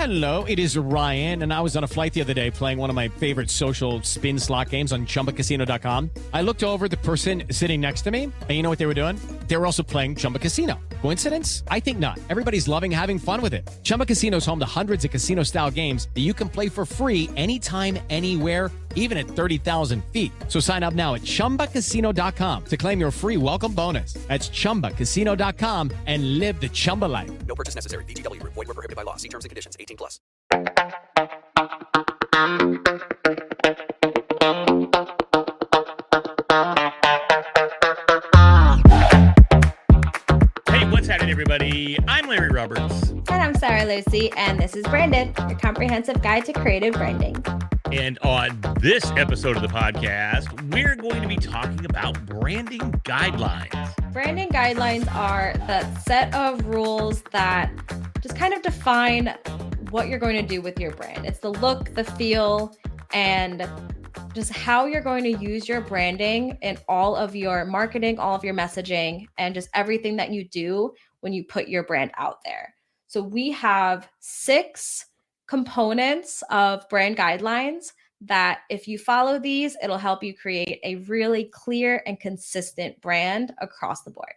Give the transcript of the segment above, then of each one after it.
Hello, it is Ryan, and I was on a flight the other day playing one of my favorite social spin slot games on ChumbaCasino.com. I looked over at the person sitting next to me, and you know what they were doing? They were also playing Chumba Casino. Coincidence? I think not. Everybody's loving having fun with it. Chumba Casino is home to hundreds of casino-style games that you can play for free anytime, anywhere, even at 30,000 feet. So sign up now at ChumbaCasino.com to claim your free welcome bonus. That's ChumbaCasino.com and live the Chumba life. No purchase necessary. VGW. Void where prohibited by law. See terms and conditions. 18 plus. Hey, what's happening, everybody? I'm Larry Roberts. And I'm Sarah Lucy, and this is Branded, your comprehensive guide to creative branding. And on this episode of the podcast, we're going to be talking about branding guidelines. Branding guidelines are the set of rules that just kind of define what you're going to do with your brand. It's the look, the feel, and just how you're going to use your branding in all of your marketing, all of your messaging, and just everything that you do when you put your brand out there. So we have 6 components of brand guidelines that if you follow these, it'll help you create a really clear and consistent brand across the board.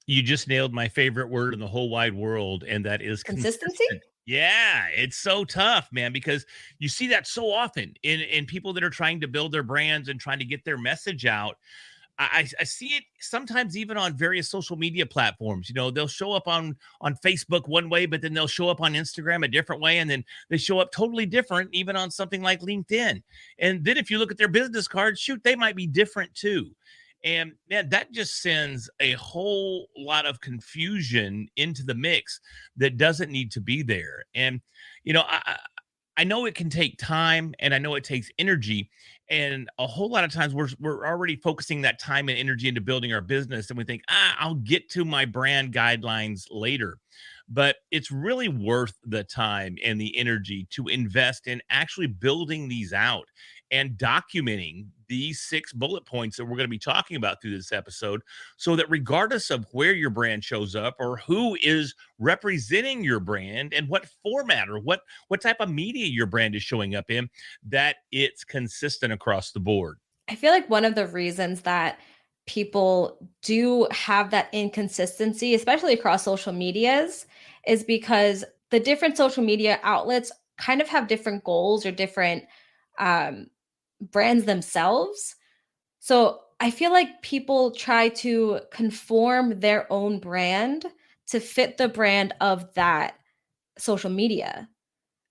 You just nailed my favorite word in the whole wide world, and that is Consistency? consistent. Yeah, it's so tough, man, because you see that so often in people that are trying to build their brands and trying to get their message out. I see it sometimes even on various social media platforms. You know, they'll show up on Facebook one way, but then they'll show up on Instagram a different way. And then they show up totally different, even on something like LinkedIn. And then if you look at their business cards, shoot, they might be different too. And man, that just sends a whole lot of confusion into the mix that doesn't need to be there. And, you know, I know it can take time, and I know it takes energy, and a whole lot of times we're already focusing that time and energy into building our business, and we think, I'll get to my brand guidelines later. But it's really worth the time and the energy to invest in actually building these out and documenting these 6 bullet points that we're going to be talking about through this episode, so that regardless of where your brand shows up or who is representing your brand and what format or what type of media your brand is showing up in, that it's consistent across the board. I feel like one of the reasons that people do have that inconsistency, especially across social medias, is because the different social media outlets kind of have different goals or different brands themselves. So I feel like people try to conform their own brand to fit the brand of that social media.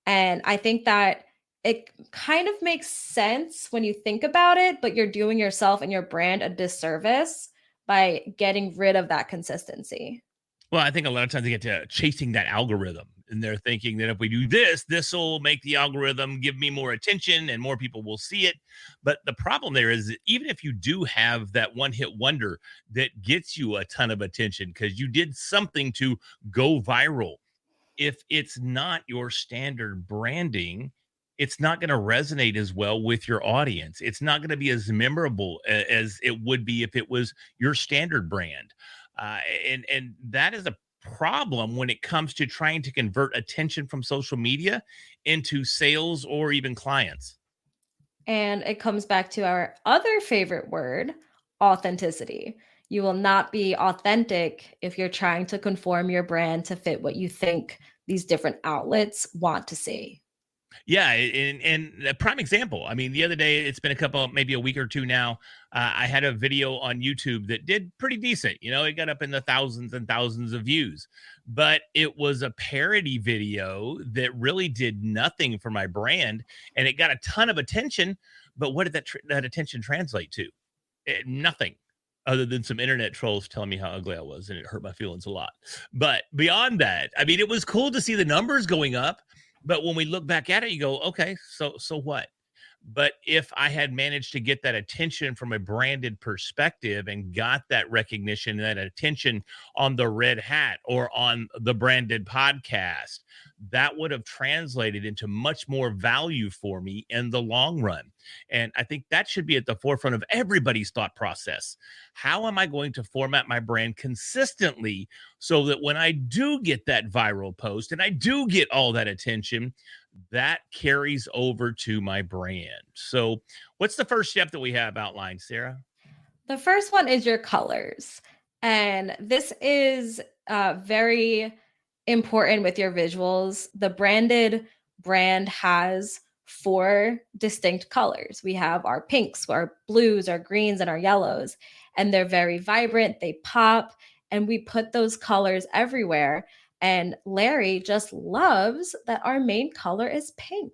And I think that it kind of makes sense when you think about it, but you're doing yourself and your brand a disservice by getting rid of that consistency. Well, I think a lot of times they get to chasing that algorithm, and they're thinking that if we do this, this will make the algorithm give me more attention and more people will see it. But the problem there is that even if you do have that one-hit wonder that gets you a ton of attention because you did something to go viral, if it's not your standard branding, it's not going to resonate as well with your audience. It's not going to be as memorable as it would be if it was your standard brand. And that is a problem when it comes to trying to convert attention from social media into sales or even clients. And it comes back to our other favorite word, authenticity. You will not be authentic if you're trying to conform your brand to fit what you think these different outlets want to see. Yeah, and a prime example. I mean, the other day, it's been maybe a week or two now. I had a video on YouTube that did pretty decent. You know, it got up in the thousands and thousands of views, but it was a parody video that really did nothing for my brand, and it got a ton of attention. But what did that attention translate to? Nothing. Other than some internet trolls telling me how ugly I was, and it hurt my feelings a lot. But beyond that, I mean, it was cool to see the numbers going up. But when we look back at it, you go, okay, so what? But if I had managed to get that attention from a branded perspective and got that recognition, that attention on the red hat or on the branded podcast, that would have translated into much more value for me in the long run. And I think that should be at the forefront of everybody's thought process. How am I going to format my brand consistently so that when I do get that viral post and I do get all that attention, that carries over to my brand? So, what's the first step that we have outlined, Sarah? The first one is your colors. And this is very important with your visuals. The branded brand has four distinct colors. We have our pinks, our blues, our greens, and our yellows. And they're very vibrant, they pop, and we put those colors everywhere. And Larry just loves that our main color is pink.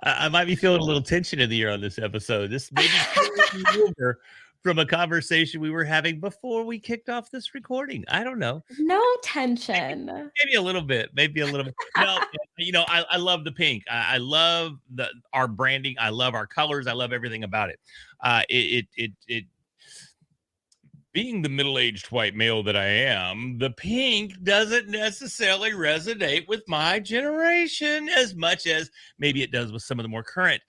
I might be feeling a little tension in the air on this episode. This may be carrying over from a conversation we were having before we kicked off this recording. I don't know. No Maybe, tension. maybe a little bit. Maybe a little bit. No, I love the pink. I love our branding. I love our colors. I love everything about it. It being the middle-aged white male that I am, the pink doesn't necessarily resonate with my generation as much as maybe it does with some of the more current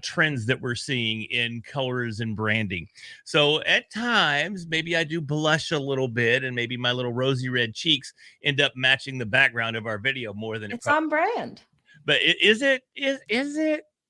trends that we're seeing in colors and branding. So at times, maybe I do blush a little bit, and maybe my little rosy red cheeks end up matching the background of our video more than it It's on brand. But is it? Is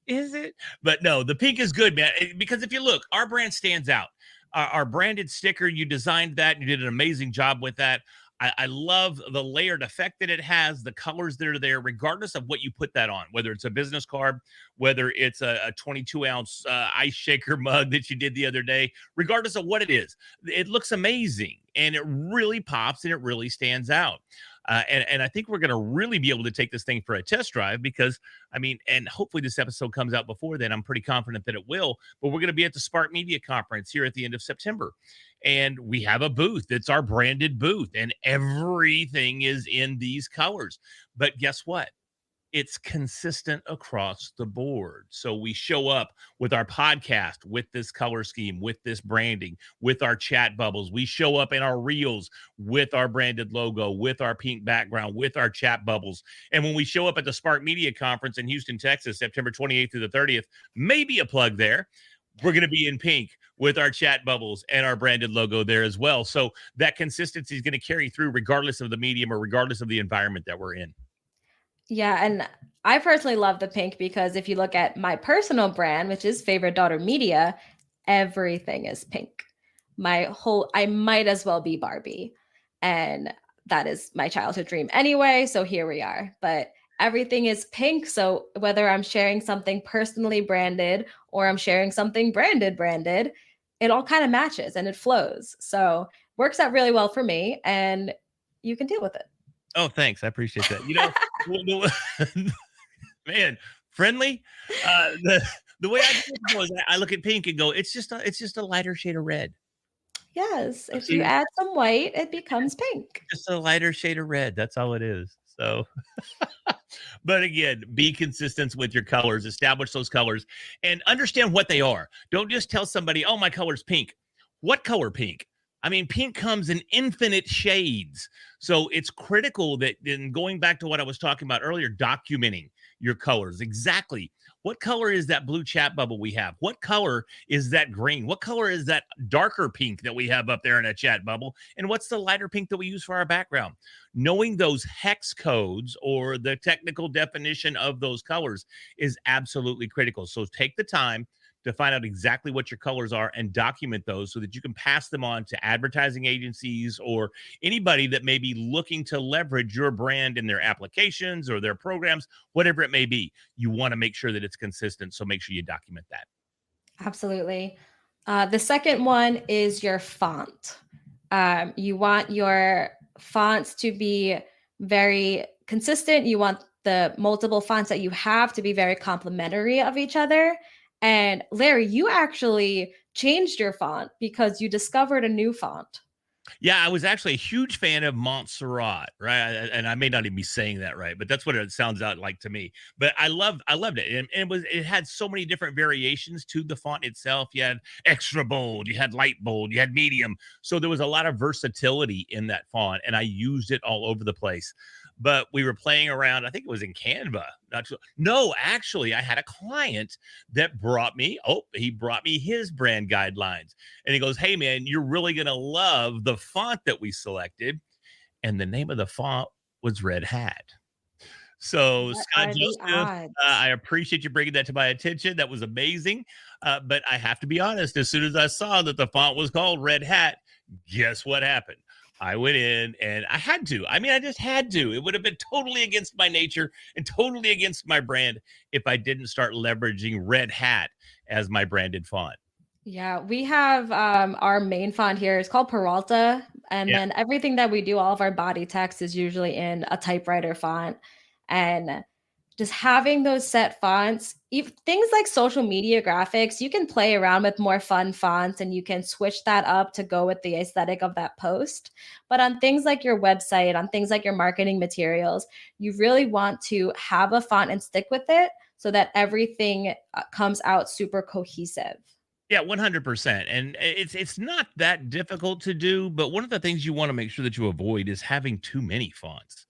it? But no, the pink is good, man. Because if you look, our brand stands out. Our branded sticker, you designed that. You did an amazing job with that. I love the layered effect that it has, the colors that are there, regardless of what you put that on, whether it's a business card, whether it's a 22-ounce ice shaker mug that you did the other day, regardless of what it is. It looks amazing, and it really pops, and it really stands out. And I think we're going to really be able to take this thing for a test drive because, I mean, and hopefully this episode comes out before then. I'm pretty confident that it will. But we're going to be at the Spark Media Conference here at the end of September. And we have a booth. It's our branded booth. And everything is in these colors. But guess what? It's consistent across the board. So we show up with our podcast, with this color scheme, with this branding, with our chat bubbles. We show up in our reels with our branded logo, with our pink background, with our chat bubbles. And when we show up at the Spark Media Conference in Houston, Texas, September 28th through the 30th, maybe a plug there, we're going to be in pink with our chat bubbles and our branded logo there as well. So that consistency is going to carry through regardless of the medium or regardless of the environment that we're in. Yeah, and I personally love the pink because if you look at my personal brand, which is Favorite Daughter Media, everything is pink. I might as well be Barbie. And that is my childhood dream anyway. So here we are. But everything is pink. So whether I'm sharing something personally branded or I'm sharing something branded, it all kind of matches and it flows. So works out really well for me and you can deal with it. Oh, thanks. I appreciate that. Man, friendly. The way I do it is I look at pink and go, it's just a lighter shade of red. Yes, if you add some white, it becomes pink. Just a lighter shade of red. That's all it is. So, but again, be consistent with your colors, establish those colors, and understand what they are. Don't just tell somebody, oh, my color's pink. What color pink? I mean, pink comes in infinite shades. So it's critical that, in going back to what I was talking about earlier, documenting your colors. Exactly. What color is that blue chat bubble we have? What color is that green? What color is that darker pink that we have up there in a chat bubble? And what's the lighter pink that we use for our background? Knowing those hex codes or the technical definition of those colors is absolutely critical. So take the time to find out exactly what your colors are and document those so that you can pass them on to advertising agencies or anybody that may be looking to leverage your brand in their applications or their programs, whatever it may be. You want to make sure that it's consistent. So make sure you document that. Absolutely. The second one is your font. You want your fonts to be very consistent. You want the multiple fonts that you have to be very complementary of each other. And Larry, you actually changed your font because you discovered a new font. Yeah, I was actually a huge fan of Montserrat, right? And I may not even be saying that right, but that's what it sounds out like to me. But I loved it, and it had so many different variations to the font itself. You had extra bold, you had light bold, you had medium, so there was a lot of versatility in that font, and I used it all over the place. But we were playing around. I think it was in Canva. No, actually, I had a client that brought me. Oh, he brought me his brand guidelines and he goes, "Hey, man, you're really going to love the font that we selected." And the name of the font was Red Hat. So, What Scott are the Joseph, odds? I appreciate you bringing that to my attention. That was amazing. But I have to be honest, as soon as I saw that the font was called Red Hat, guess what happened? I went in and I had to. I mean, I just had to. It would have been totally against my nature and totally against my brand if I didn't start leveraging Red Hat as my branded font. Yeah, we have our main font here is called Peralta. And Yeah. then everything that we do, all of our body text is usually in a typewriter font. And just having those set fonts, things like social media graphics, you can play around with more fun fonts and you can switch that up to go with the aesthetic of that post. But on things like your website, on things like your marketing materials, you really want to have a font and stick with it so that everything comes out super cohesive. Yeah, 100%. And it's not that difficult to do, but one of the things you want to make sure that you avoid is having too many fonts.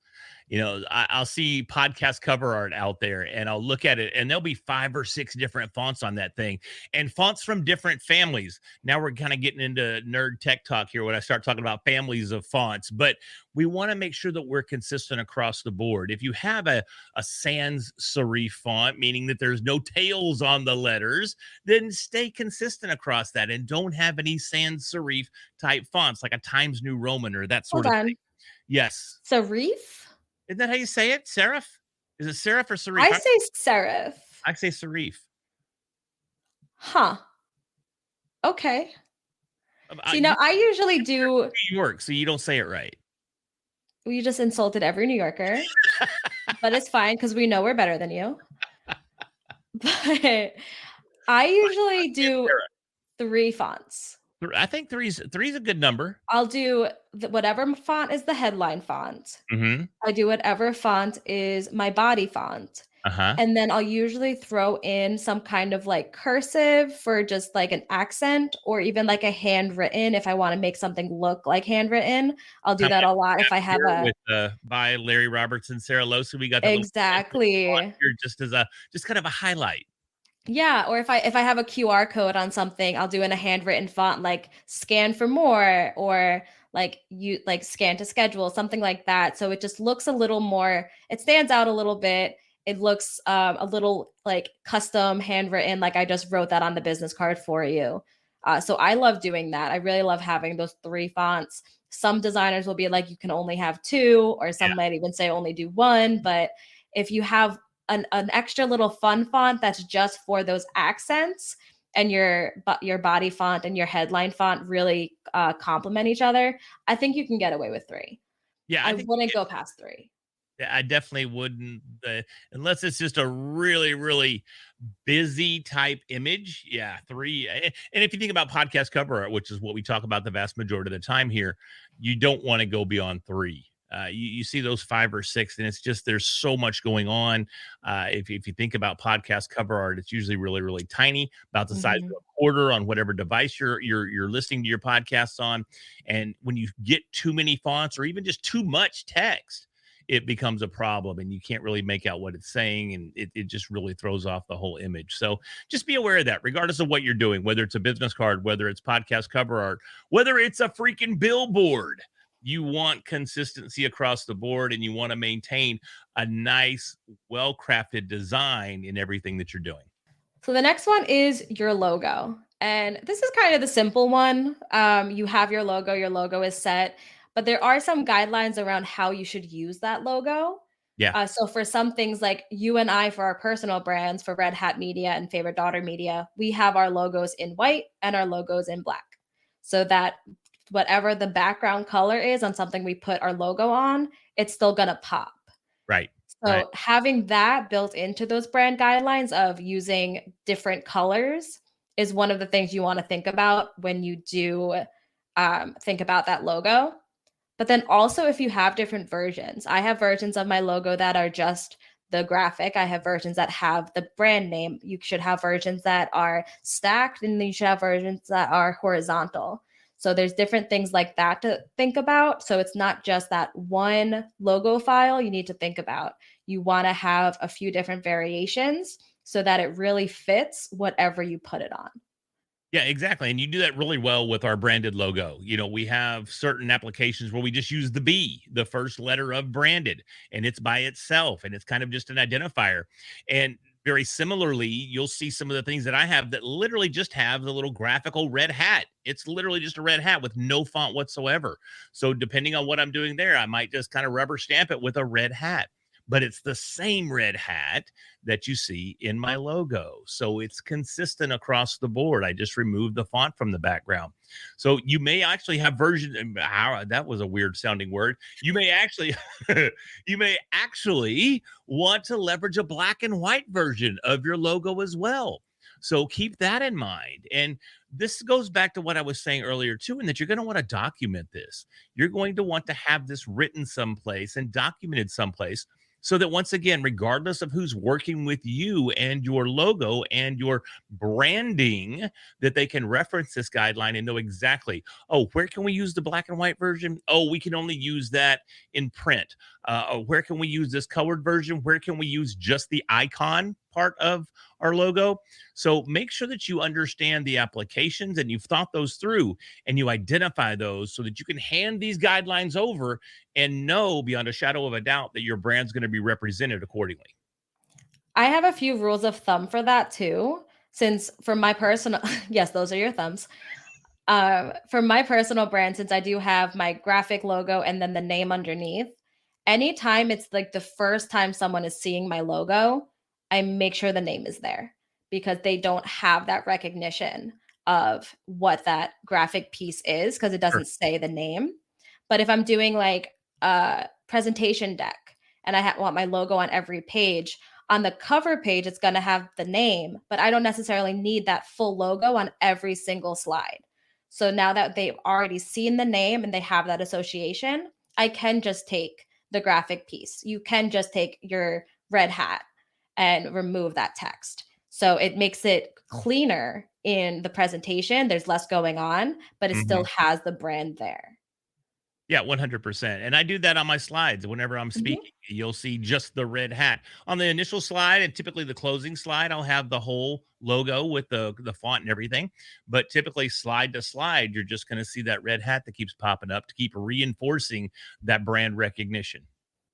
I'll see podcast cover art out there and I'll look at it and there'll be 5 or 6 different fonts on that thing and fonts from different families. Now we're kind of getting into nerd tech talk here when I start talking about families of fonts, but we want to make sure that we're consistent across the board. If you have a sans serif font, meaning that there's no tails on the letters, then stay consistent across that and don't have any sans serif type fonts like a Times New Roman or that Hold sort of thing. on. Yes. Serif? Isn't that how you say it? Serif? Is it serif or serif? I say serif. I say serif. Huh. Okay. See, You now I usually do. New York, so you don't say it right. We just insulted every New Yorker, but it's fine because we know we're better than you. But I usually do Serif. 3 fonts. I think three's a good number. I'll do whatever font is the headline font. Mm-hmm. I do whatever font is my body font. Uh-huh. And then I'll usually throw in some kind of like cursive for just like an accent or even like a handwritten if I want to make something look like handwritten. I'll do Kind of that like a lot if I have here a with by Larry Roberts and Sarah Losu. We got that little font exactly. here just kind of a highlight. Yeah, or if I have a QR code on something, I'll do in a handwritten font like scan for more or like you like scan to schedule, something like that. So it just looks a little more, it stands out a little bit. It looks a little like custom handwritten, like I just wrote that on the business card for you. So I love doing that. I really love having those 3 fonts. Some designers will be like, you can only have 2, or Yeah. some might even say only do 1. But if you have an extra little fun font that's just for those accents and your body font and your headline font really complement each other, I think you can get away with 3. Yeah, I I think wouldn't go past 3. yeah, I definitely wouldn't, unless it's just a really, really busy type image. Yeah, 3. And if you think about podcast cover art, which is what we talk about the vast majority of the time here, you don't want to go beyond 3. You see those 5 or 6, and it's just there's so much going on. If you think about podcast cover art, it's usually really, really tiny, about the size of Mhm. a quarter on whatever device you're listening to your podcasts on. And when you get too many fonts or even just too much text, it becomes a problem and you can't really make out what it's saying, and it just really throws off the whole image. So just be aware of that, regardless of what you're doing, whether it's a business card, whether it's podcast cover art, whether it's a freaking billboard. You want consistency across the board and you want to maintain a nice, well-crafted design in everything that you're doing. So the next one is your logo. And this is kind of the simple one. You have your logo is set, but there are some guidelines around how you should use that logo. Yeah. So for some things like you and I, for our personal brands, for Red Hat Media and Favorite Daughter Media, we have our logos in white and our logos in black. So that whatever the background color is on something we put our logo on, it's still gonna pop. Right. Right. So having that built into those brand guidelines of using different colors is one of the things you want to think about when you do think about that logo. But then also, if you have different versions, I have versions of my logo that are just the graphic. I have versions that have the brand name. You should have versions that are stacked, and then you should have versions that are horizontal. So there's different things like that to think about. So it's not just that one logo file you need to think about. You want to have a few different variations so that it really fits whatever you put it on. Yeah, exactly. And you do that really well with our branded logo. We have certain applications where we just use the B, the first letter of branded, and it's by itself and it's kind of just an identifier. And very similarly, you'll see some of the things that I have that literally just have the little graphical red hat. It's literally just a red hat with no font whatsoever. So, depending on what I'm doing there, I might just kind of rubber stamp it with a red hat, but it's the same red hat that you see in my logo. So it's consistent across the board. I just removed the font from the background. So you may actually have version. That was a weird sounding word. You may actually, you may actually want to leverage a black and white version of your logo as well. So keep that in mind. And this goes back to what I was saying earlier too, and that you're going to want to document this. You're going to want to have this written someplace and documented someplace so that once again, regardless of who's working with you and your logo and your branding, that they can reference this guideline and know exactly, oh, where can we use the black and white version? Oh, we can only use that in print. Where can we use this colored version? Where can we use just the icon part of our logo? So make sure that you understand the applications and you've thought those through and you identify those so that you can hand these guidelines over and know beyond a shadow of a doubt that your brand's going to be represented accordingly. I have a few rules of thumb for that too. Since for my personal, yes, those are your thumbs. For my personal brand, since I do have my graphic logo and then the name underneath, anytime it's like the first time someone is seeing my logo, I make sure the name is there because they don't have that recognition of what that graphic piece is because it Sure. doesn't say the name. But if I'm doing like a presentation deck and want my logo on every page, on the cover page, it's going to have the name, but I don't necessarily need that full logo on every single slide. So now that they've already seen the name and they have that association, I can just take the graphic piece. You can just take your red hat and remove that text. So it makes it cleaner in the presentation. There's less going on, but it still Mhm. has the brand there. Yeah, 100%. And I do that on my slides whenever I'm Mhm. speaking. You'll see just the red hat. On the initial slide and typically the closing slide, I'll have the whole logo with the font and everything. But typically slide to slide, you're just going to see that red hat that keeps popping up to keep reinforcing that brand recognition.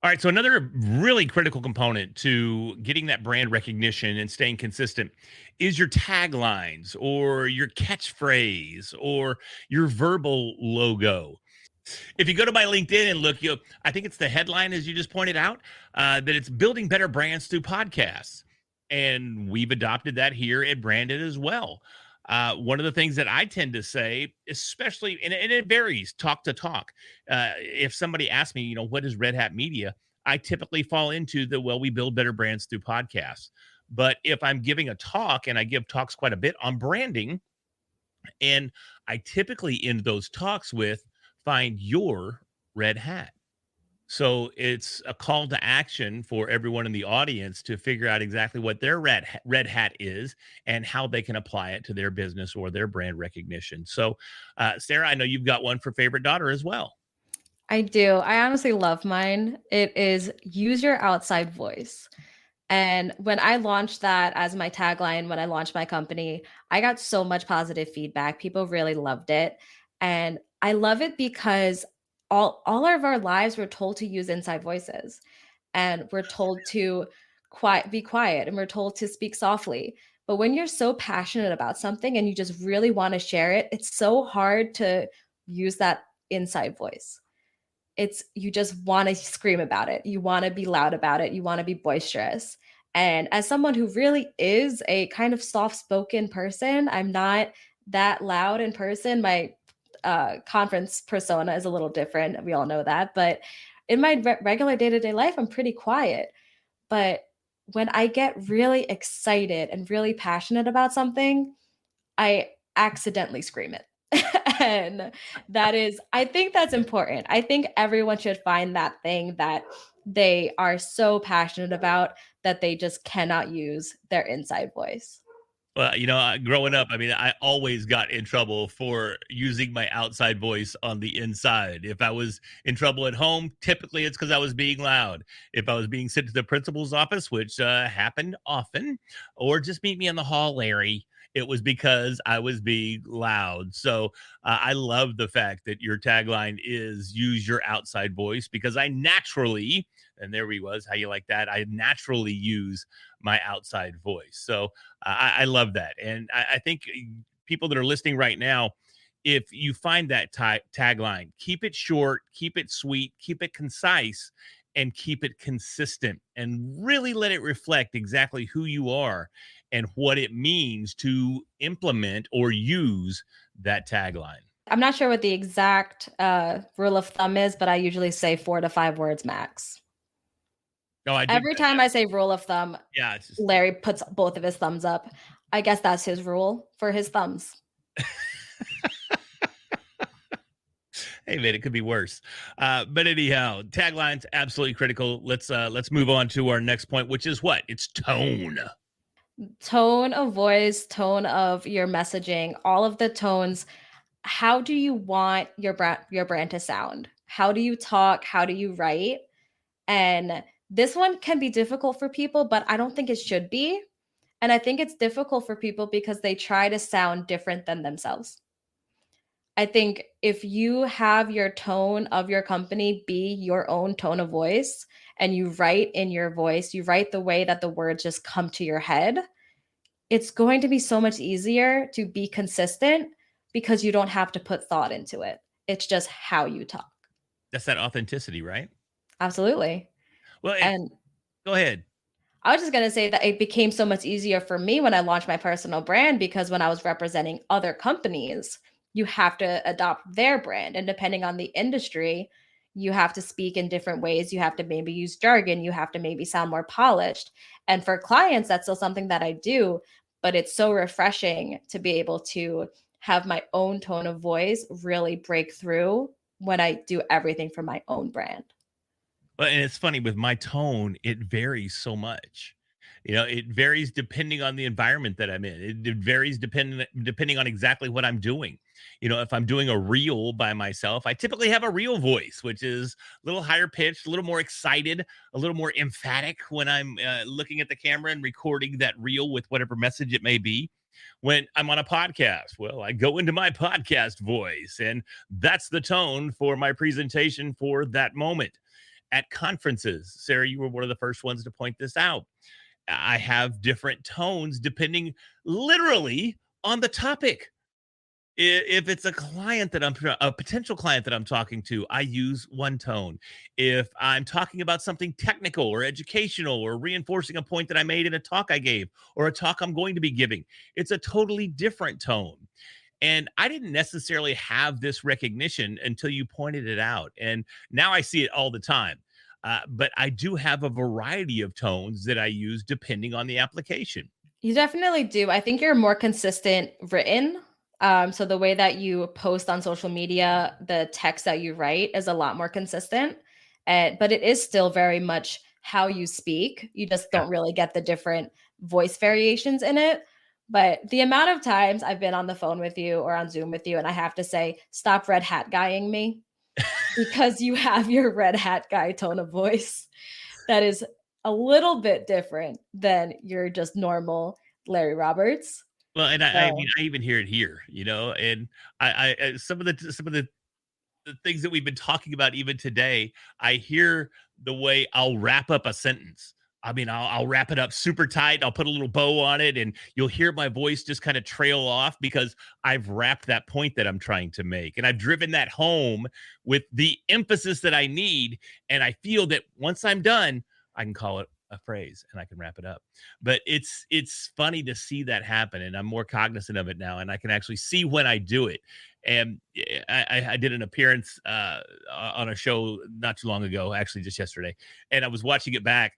All right, so another really critical component to getting that brand recognition and staying consistent is your taglines or your catchphrase or your verbal logo. If you go to my LinkedIn and look, I think it's the headline, as you just pointed out, that it's building better brands through podcasts. And we've adopted that here at Branded as well. One of the things that I tend to say, especially, and it varies talk to talk. If somebody asks me, what is Red Hat Media? I typically fall into well, we build better brands through podcasts. But if I'm giving a talk, and I give talks quite a bit on branding, and I typically end those talks with find your red hat. So it's a call to action for everyone in the audience to figure out exactly what their red hat is and how they can apply it to their business or their brand recognition. So, Sarah, I know you've got one for favorite daughter as well. I do. I honestly love mine. It is use your outside voice. And when I launched that as my tagline, when I launched my company, I got so much positive feedback. People really loved it. And I love it because all of our lives we're told to use inside voices and we're told to be quiet and we're told to speak softly. But when you're so passionate about something and you just really want to share it, it's so hard to use that inside voice. It's you just want to scream about it. You want to be loud about it. You want to be boisterous. And as someone who really is a kind of soft-spoken person, I'm not that loud in person. My conference persona is a little different. We all know that. But in my regular day-to-day life, I'm pretty quiet. But when I get really excited and really passionate about something, I accidentally scream it. And that is, I think that's important. I think everyone should find that thing that they are so passionate about that they just cannot use their inside voice. Well, growing up, I mean, I always got in trouble for using my outside voice on the inside. If I was in trouble at home, typically it's because I was being loud. If I was being sent to the principal's office, which happened often, or just meet me in the hall, Larry, it was because I was being loud. So I love the fact that your tagline is use your outside voice because I naturally, and there he was, how you like that? I naturally use my outside voice. So I love that. And I think people that are listening right now, if you find that tagline, keep it short, keep it sweet, keep it concise, and keep it consistent, and really let it reflect exactly who you are and what it means to implement or use that tagline. I'm not sure what the exact rule of thumb is, but I usually say 4 to 5 words max. No, I do. Every time I say rule of thumb, Yeah, it's just, Larry puts both of his thumbs up. I guess that's his rule for his thumbs. hey man, it could be worse. But anyhow, taglines absolutely critical. Let's move on to our next point, which is what? It's tone. Tone of voice, tone of your messaging, all of the tones. How do you want your brand to sound? How do you talk? How do you write? And this one can be difficult for people, but I don't think it should be. And I think it's difficult for people because they try to sound different than themselves. I think if you have your tone of your company be your own tone of voice and you write in your voice, you write the way that the words just come to your head, it's going to be so much easier to be consistent because you don't have to put thought into it. It's just how you talk. That's that authenticity, right? Absolutely. Well, And go ahead. I was just going to say that it became so much easier for me when I launched my personal brand because when I was representing other companies, you have to adopt their brand. And depending on the industry, you have to speak in different ways. You have to maybe use jargon. You have to maybe sound more polished. And for clients, that's still something that I do. But it's so refreshing to be able to have my own tone of voice really break through when I do everything for my own brand. Well, and it's funny with my tone, it varies so much. It varies depending on the environment that I'm in. It varies depending on exactly what I'm doing. If I'm doing a reel by myself, I typically have a real voice, which is a little higher pitched, a little more excited, a little more emphatic when I'm looking at the camera and recording that reel with whatever message it may be. When I'm on a podcast, well, I go into my podcast voice, and that's the tone for my presentation for that moment. At conferences, Sarah, you were one of the first ones to point this out. I have different tones depending literally on the topic. If it's a potential client that I'm talking to, I use one tone. If I'm talking about something technical or educational or reinforcing a point that I made in a talk I gave or a talk I'm going to be giving, it's a totally different tone. And I didn't necessarily have this recognition until you pointed it out. And now I see it all the time. But I do have a variety of tones that I use depending on the application. You definitely do. I think you're more consistent written. So the way that you post on social media, the text that you write is a lot more consistent. But it is still very much how you speak. You just Yeah. don't really get the different voice variations in it. But the amount of times I've been on the phone with you or on Zoom with you, and I have to say, stop red hat guying me because you have your red hat guy tone of voice that is a little bit different than your just normal Larry Roberts. Well, and I So mean, I even hear it here, and some of the things that we've been talking about even today, I hear the way I'll wrap up a sentence. I mean, I'll wrap it up super tight. I'll put a little bow on it, and you'll hear my voice just kind of trail off because I've wrapped that point that I'm trying to make, and I've driven that home with the emphasis that I need. And I feel that once I'm done, I can call it a phrase and I can wrap it up. But it's funny to see that happen, and I'm more cognizant of it now, and I can actually see when I do it. And I did an appearance on a show not too long ago, actually just yesterday, and I was watching it back,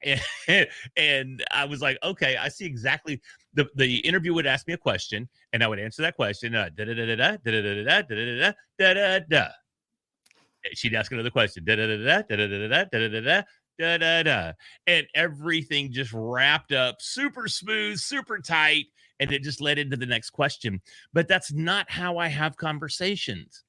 and I was like, okay, I see exactly. The interview would ask me a question, and I would answer that question. Da da da da da da da da da da da da. She'd ask another question. Da da da da da da da da da da. Da, da, da. And everything just wrapped up super smooth, super tight, and it just led into the next question. But that's not how I have conversations.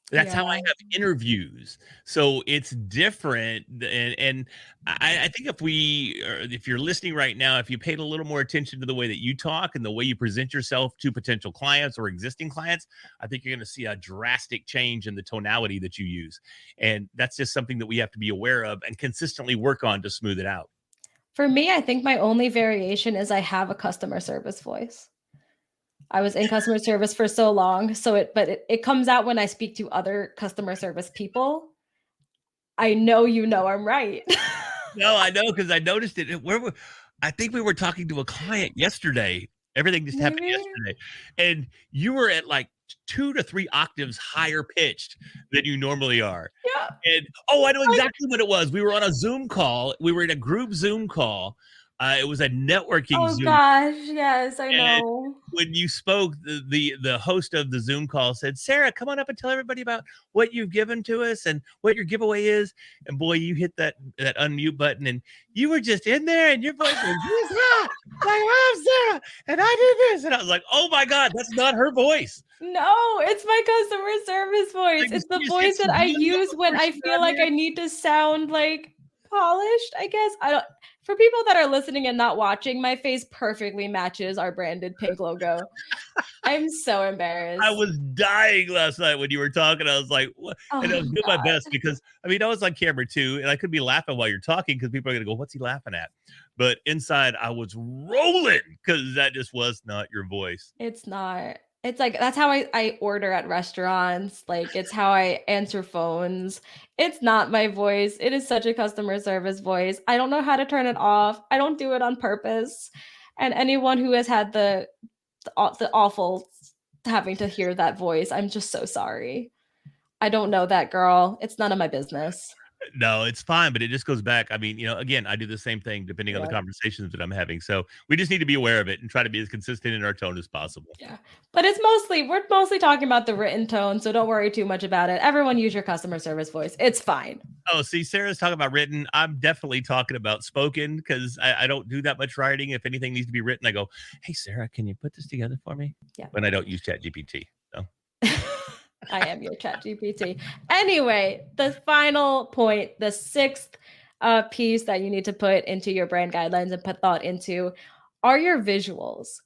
That's how I have interviews. So it's different. And I think if you're listening right now, if you paid a little more attention to the way that you talk and the way you present yourself to potential clients or existing clients, I think you're going to see a drastic change in the tonality that you use. And that's just something that we have to be aware of and consistently work on to smooth it out. For me, I think my only variation is I have a customer service voice. I was in customer service for so long, but it comes out when I speak to other customer service people. I know I'm right. No, I know, because I noticed it. I think we were talking to a client yesterday. Everything just happened yesterday, and you were at like 2 to 3 octaves higher pitched than you normally are. Yeah. And I know exactly what it was. We were on a Zoom call. We were in a group Zoom call. It was a networking Zoom. Oh gosh, yes, I know. When you spoke, the host of the Zoom call said, "Sarah, come on up and tell everybody about what you've given to us and what your giveaway is." And boy, you hit that unmute button, and you were just in there, and your voice was, "I love Sarah, and I did this," and I was like, "Oh my God, that's not her voice." No, it's my customer service voice. It's the voice that I use when I feel like I need to sound like polished, I guess. For people that are listening and not watching, my face perfectly matches our branded pink logo. I'm so embarrassed. I was dying last night when you were talking. I was like, what? And I was doing my best because, I was on camera too, and I could be laughing while you're talking because people are going to go, "What's he laughing at?" But inside, I was rolling because that just was not your voice. It's not. It's like that's how I order at restaurants. Like it's how I answer phones. It's not my voice. It is such a customer service voice. I don't know how to turn it off. I don't do it on purpose. And anyone who has had the awful having to hear that voice, I'm just so sorry. I don't know that girl. It's none of my business. No, it's fine, but it just goes back. Again, I do the same thing depending on the conversations that I'm having. So we just need to be aware of it and try to be as consistent in our tone as possible. Yeah. But we're mostly talking about the written tone. So don't worry too much about it. Everyone use your customer service voice. It's fine. Oh, see, Sarah's talking about written. I'm definitely talking about spoken because I don't do that much writing. If anything needs to be written, I go, "Hey, Sarah, can you put this together for me?" Yeah. When I don't use ChatGPT. So. I am your ChatGPT. Anyway, the final point, the sixth piece that you need to put into your brand guidelines and put thought into are your visuals.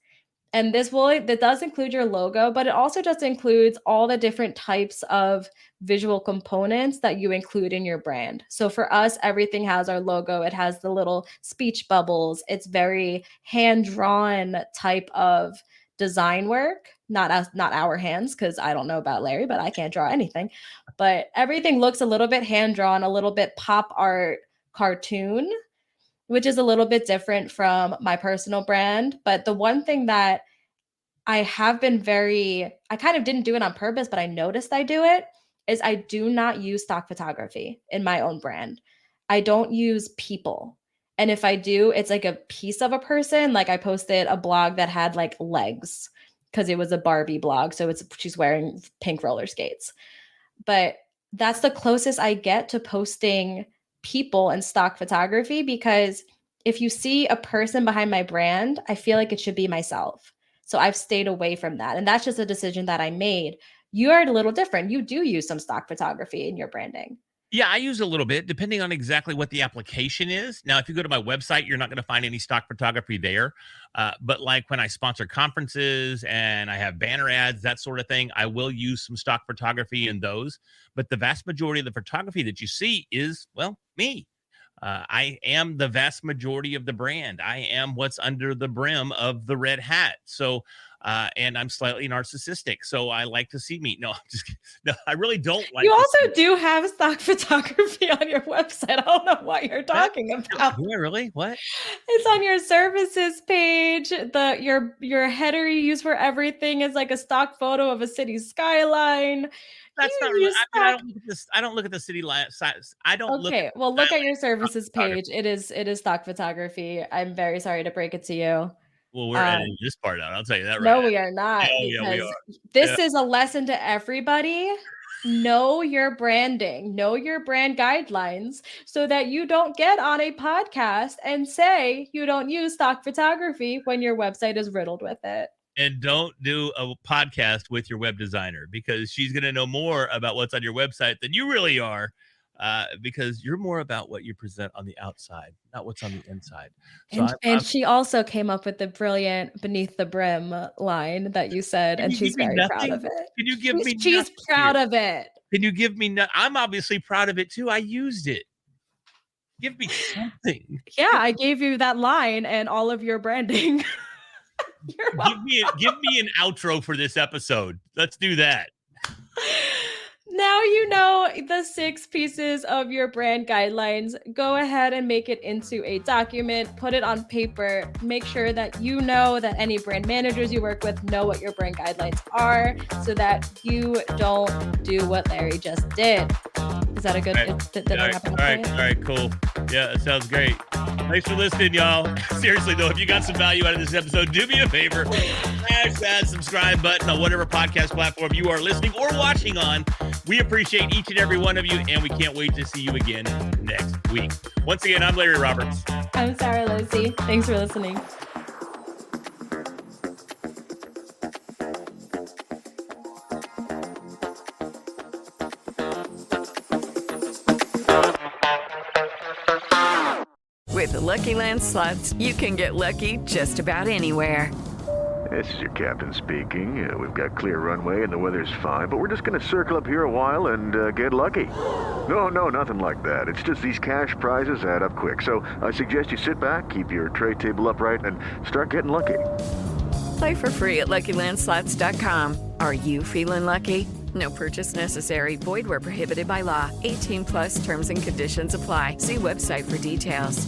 And that does include your logo, but it also just includes all the different types of visual components that you include in your brand. So for us, everything has our logo. It has the little speech bubbles. It's very hand-drawn type of design work, not our hands, because I don't know about Larry, but I can't draw anything. But everything looks a little bit hand-drawn, a little bit pop art cartoon, which is a little bit different from my personal brand. But the one thing that I kind of didn't do it on purpose, but I noticed I do it, is I do not use stock photography in my own brand. I don't use people. And if I do, it's like a piece of a person. Like I posted a blog that had like legs because it was a Barbie blog. So she's wearing pink roller skates. But that's the closest I get to posting people and stock photography, because if you see a person behind my brand, I feel like it should be myself. So I've stayed away from that. And that's just a decision that I made. You are a little different. You do use some stock photography in your branding. Yeah, I use a little bit depending on exactly what the application is. Now, if you go to my website, you're not going to find any stock photography there. But like when I sponsor conferences and I have banner ads, that sort of thing, I will use some stock photography in those. But the vast majority of the photography that you see is, well, me. I am the vast majority of the brand. I am what's under the brim of the red hat. So, and I'm slightly narcissistic, so I like to see me. No, I'm just kidding. No, I really don't like. You also do have stock photography on your website. I don't know what you're talking about. Do I really? What? It's on your services page. Your header you use for everything is like a stock photo of a city skyline. That's You not really. use I mean, I stock- don't look at this. I don't look at the city size. I don't look. Okay, well, look at your skyline services photography. page. It is stock photography. I'm very sorry to break it to you. Well, we're Um, editing this part out. I'll tell you that right No, now. we are not, Yeah, we because are. this Yeah. is a lesson to everybody. Know your branding, know your brand guidelines so that you don't get on a podcast and say you don't use stock photography when your website is riddled with it. And don't do a podcast with your web designer, because she's going to know more about what's on your website than you really are, because you're more about what you present on the outside, not what's on the inside. So And she also came up with the brilliant beneath the brim line that you said, Can and you she's give me very proud nothing? of it. Can you give me She's nothing proud here? of it. Can you give me I'm obviously proud of it too. I used it. Give me something. Yeah, I gave you that line and all of your branding. You're welcome. Give me an outro for this episode. Let's do that. Now you know the 6 pieces of your brand guidelines. Go ahead and make it into a document, put it on paper, make sure that you know that any brand managers you work with know what your brand guidelines are so that you don't do what Larry just did. Is that a good? All right, cool. Yeah, that sounds great. Thanks for listening, y'all. Seriously, though, if you got some value out of this episode, do me a favor. Smash that subscribe button on whatever podcast platform you are listening or watching on. We appreciate each and every one of you, and we can't wait to see you again next week. Once again, I'm Larry Roberts. I'm Sarah Lizzie. Thanks for listening. With the Lucky Land Slots, you can get lucky just about anywhere. This is your captain speaking. We've got clear runway and the weather's fine, but we're just going to circle up here a while and get lucky. No, nothing like that. It's just these cash prizes add up quick. So I suggest you sit back, keep your tray table upright, and start getting lucky. Play for free at LuckyLandSlots.com. Are you feeling lucky? No purchase necessary. Void where prohibited by law. 18+ terms and conditions apply. See website for details.